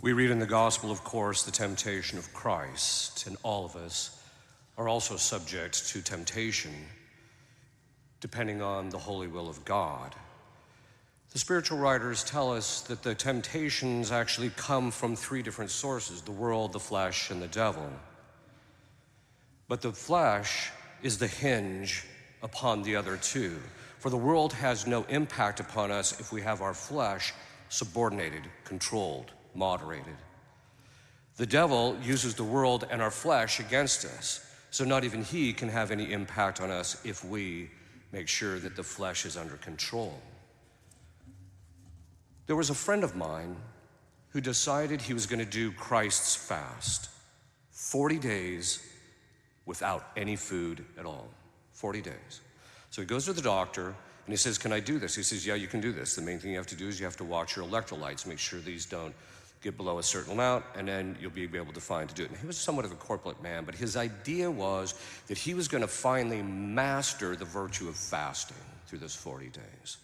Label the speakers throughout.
Speaker 1: We read in the gospel, of course, the temptation of Christ, and all of us are also subject to temptation, depending on the holy will of God. The spiritual writers tell us that the temptations actually come from three different sources: the world, the flesh, and the devil. But the flesh is the hinge upon the other two. For the world has no impact upon us if we have our flesh subordinated, controlled, moderated. The devil uses the world and our flesh against us, so not even he can have any impact on us if we make sure that the flesh is under control. There was a friend of mine who decided he was going to do Christ's fast, 40 days without any food at all, 40 days. So he goes to the doctor and he says, "Can I do this?" He says, "Yeah, you can do this. The main thing you have to do is you have to watch your electrolytes, make sure these don't get below a certain amount, and then you'll be able to find to do it." And he was somewhat of a corpulent man, but his idea was that he was going to finally master the virtue of fasting through those 40 days.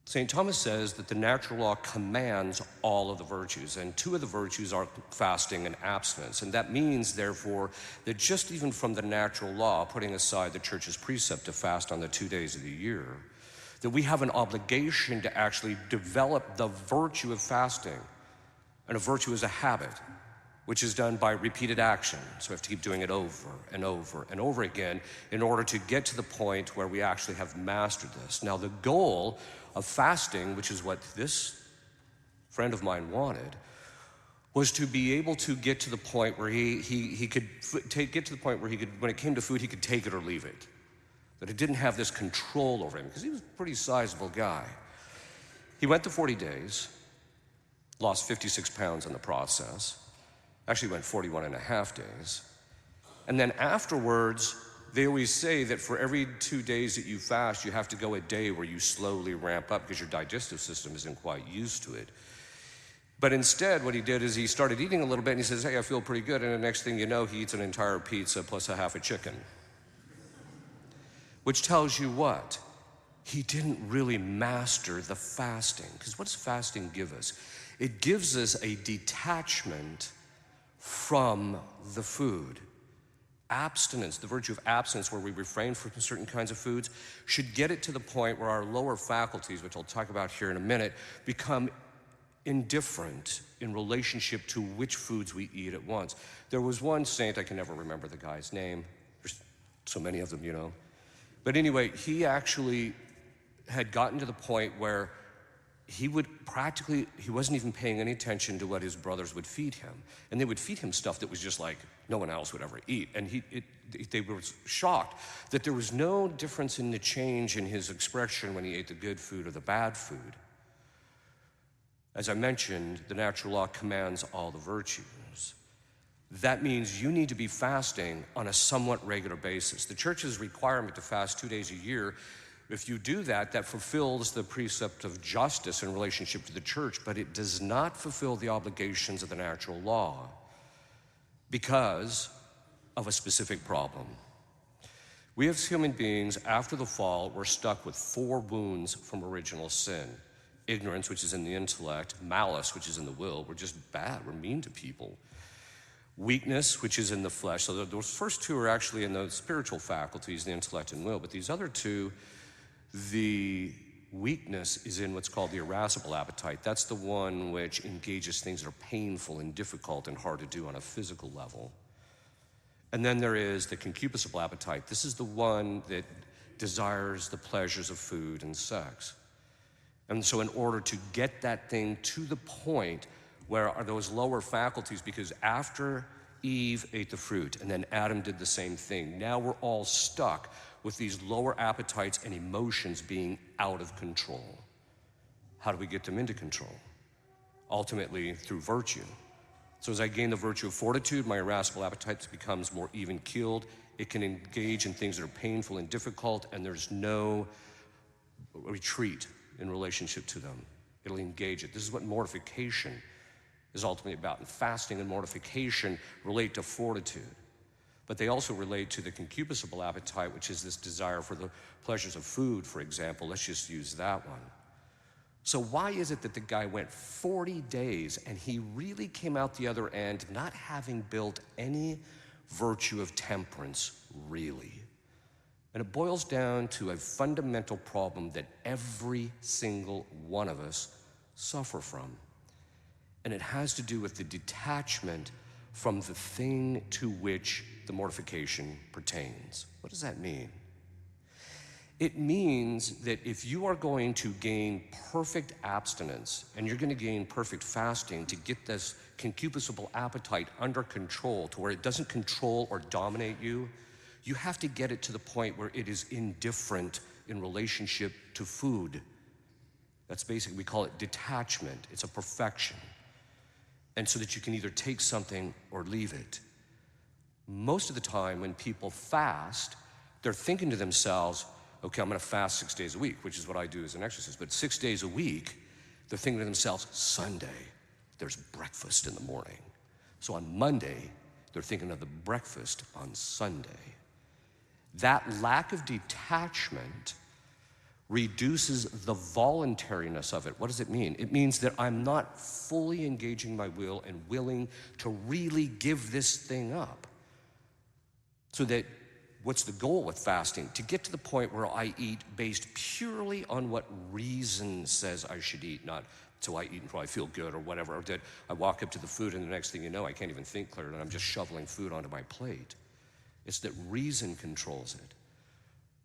Speaker 1: St. Thomas says that the natural law commands all of the virtues, and two of the virtues are fasting and abstinence. And that means, therefore, that just even from the natural law, putting aside the church's precept to fast on the 2 days of the year, that we have an obligation to actually develop the virtue of fasting. And a virtue is a habit, which is done by repeated action. So we have to keep doing it over and over and over again in order to get to the point where we actually have mastered this. Now, the goal of fasting, which is what this friend of mine wanted, was to be able to get to the point where he could get to the point where he could, when it came to food, he could take it or leave it. That it didn't have this control over him, because he was a pretty sizable guy. He went the 40 days, lost 56 pounds in the process, actually went 41 and a half days. And then afterwards, they always say that for every 2 days that you fast, you have to go a day where you slowly ramp up because your digestive system isn't quite used to it. But instead, what he did is he started eating a little bit and he says, "Hey, I feel pretty good." And the next thing you know, he eats an entire pizza plus a half a chicken. Which tells you what? He didn't really master the fasting. Because what does fasting give us? It gives us a detachment from the food. Abstinence, the virtue of abstinence, where we refrain from certain kinds of foods, should get it to the point where our lower faculties, which I'll talk about here in a minute, become indifferent in relationship to which foods we eat at once. There was one saint, I can never remember the guy's name. There's so many of them, you know. But anyway, he actually had gotten to the point where he wasn't even paying any attention to what his brothers would feed him. And they would feed him stuff that was just like no one else would ever eat. And they were shocked that there was no difference in the change in his expression when he ate the good food or the bad food. As I mentioned, the natural law commands all the virtues. That means you need to be fasting on a somewhat regular basis. The church's requirement to fast 2 days a year, if you do that, that fulfills the precept of justice in relationship to the church, but it does not fulfill the obligations of the natural law because of a specific problem. We as human beings, after the fall, were stuck with 4 wounds from original sin. Ignorance, which is in the intellect; malice, which is in the will. We're just bad. We're mean to people. Weakness, which is in the flesh. So those first 2 are actually in the spiritual faculties, the intellect and will. But these other 2, the weakness is in what's called the irascible appetite. That's the one which engages things that are painful and difficult and hard to do on a physical level. And then there is the concupiscible appetite. This is the one that desires the pleasures of food and sex. And so in order to get that thing to the point where are those lower faculties, because after Eve ate the fruit and then Adam did the same thing, now we're all stuck with these lower appetites and emotions being out of control. How do we get them into control? Ultimately, through virtue. So as I gain the virtue of fortitude, my irascible appetite becomes more even-keeled. It can engage in things that are painful and difficult, and there's no retreat in relationship to them. It'll engage it. This is what mortification is ultimately about. And fasting and mortification relate to fortitude. But they also relate to the concupiscible appetite, which is this desire for the pleasures of food, for example. Let's just use that one. So why is it that the guy went 40 days and he really came out the other end not having built any virtue of temperance, really? And it boils down to a fundamental problem that every single one of us suffer from. And it has to do with the detachment from the thing to which the mortification pertains. What does that mean? It means that if you are going to gain perfect abstinence and you're going to gain perfect fasting to get this concupiscible appetite under control to where it doesn't control or dominate you, you have to get it to the point where it is indifferent in relationship to food. That's basically, we call it detachment. It's a perfection. And so that you can either take something or leave it. Most of the time when people fast, they're thinking to themselves, okay, I'm gonna fast 6 days a week, which is what I do as an exorcist, but 6 days a week, they're thinking to themselves, Sunday, there's breakfast in the morning. So on Monday, they're thinking of the breakfast on Sunday. That lack of detachment reduces the voluntariness of it. What does it mean? It means that I'm not fully engaging my will and willing to really give this thing up. So that, what's the goal with fasting? To get to the point where I eat based purely on what reason says I should eat, not till I eat until I feel good or whatever. Or that I walk up to the food and the next thing you know, I can't even think clearly and I'm just shoveling food onto my plate. It's that reason controls it.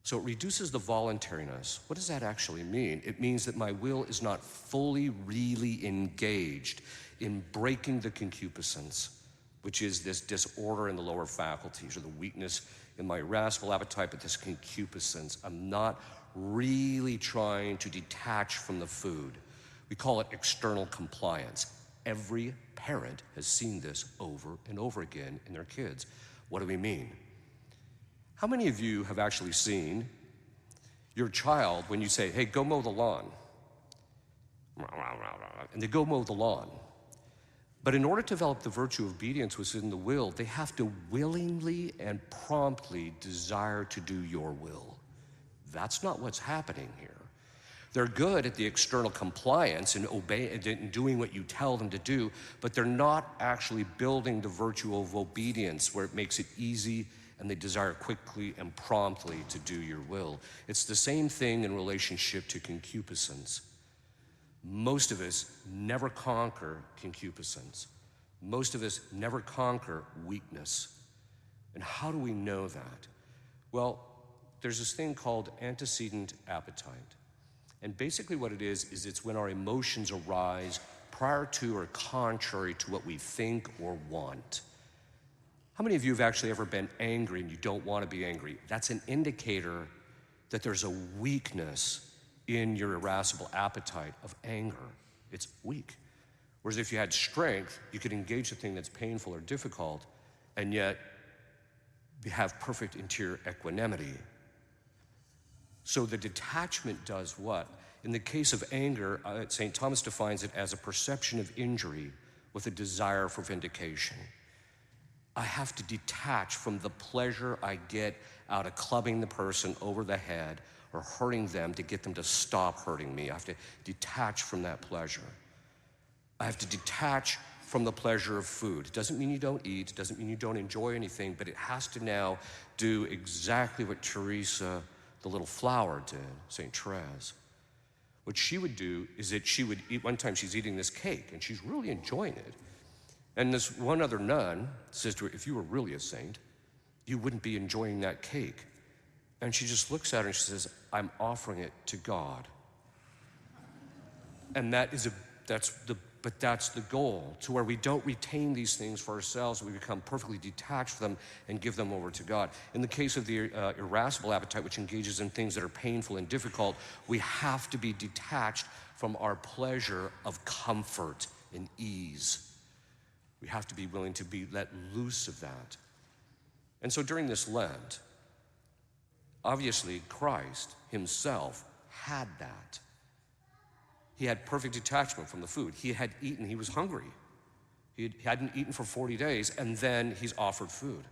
Speaker 1: So it reduces the voluntariness. What does that actually mean? It means that my will is not fully really engaged in breaking the concupiscence, which is this disorder in the lower faculties or the weakness in my irascible appetite, but this concupiscence. I'm not really trying to detach from the food. We call it external compliance. Every parent has seen this over and over again in their kids. What do we mean? How many of you have actually seen your child when you say, hey, go mow the lawn? And they go mow the lawn. But in order to develop the virtue of obedience within the will, they have to willingly and promptly desire to do your will. That's not what's happening here. They're good at the external compliance and and doing what you tell them to do, but they're not actually building the virtue of obedience where it makes it easy and they desire quickly and promptly to do your will. It's the same thing in relationship to concupiscence. Most of us never conquer concupiscence. Most of us never conquer weakness. And how do we know that? Well, there's this thing called antecedent appetite. And basically what it is it's when our emotions arise prior to or contrary to what we think or want. How many of you have actually ever been angry and you don't want to be angry? That's an indicator that there's a weakness in your irascible appetite of anger. It's weak. Whereas if you had strength, you could engage the thing that's painful or difficult and yet have perfect interior equanimity. So the detachment does what? In the case of anger, St. Thomas defines it as a perception of injury with a desire for vindication. I have to detach from the pleasure I get out of clubbing the person over the head or hurting them to get them to stop hurting me. I have to detach from that pleasure. I have to detach from the pleasure of food. It doesn't mean you don't eat, it doesn't mean you don't enjoy anything, but it has to now do exactly what Teresa, the little flower, did, St. Thérèse. What she would do is that she would eat, one time she's eating this cake and she's really enjoying it. And this one other nun says to her, if you were really a saint, you wouldn't be enjoying that cake. And she just looks at her and she says, I'm offering it to God. And that's the goal, to where we don't retain these things for ourselves, we become perfectly detached from them and give them over to God. In the case of the irascible appetite, which engages in things that are painful and difficult, we have to be detached from our pleasure of comfort and ease. We have to be willing to be let loose of that. And so during this Lent, obviously Christ himself had that. He had perfect detachment from the food. He had eaten, he was hungry. He hadn't eaten for 40 days, and then he's offered food.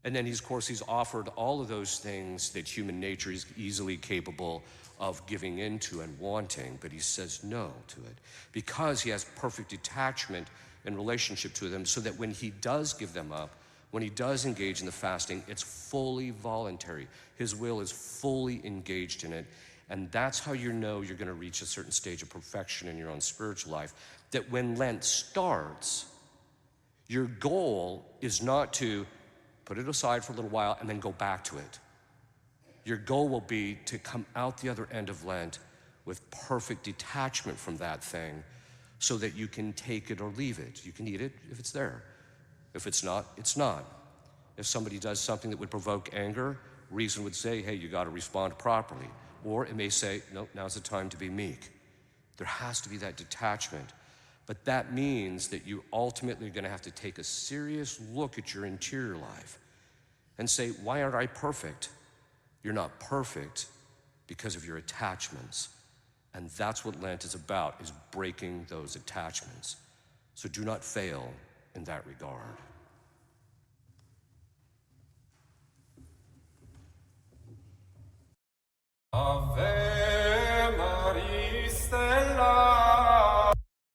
Speaker 1: And then of course, he's offered all of those things that human nature is easily capable of giving into and wanting, but he says no to it because he has perfect detachment in relationship to them, so that when he does give them up, when he does engage in the fasting, it's fully voluntary. His will is fully engaged in it. And that's how you know you're going to reach a certain stage of perfection in your own spiritual life. That when Lent starts, your goal is not to put it aside for a little while and then go back to it. Your goal will be to come out the other end of Lent with perfect detachment from that thing, so that you can take it or leave it. You can eat it if it's there. If it's not, it's not. If somebody does something that would provoke anger, reason would say, hey, you got to respond properly. Or it may say, no, now's the time to be meek. There has to be that detachment. But that means that you ultimately are going to have to take a serious look at your interior life and say, why aren't I perfect? You're not perfect because of your attachments. And that's what Lent is about, is breaking those attachments. So do not fail in that regard.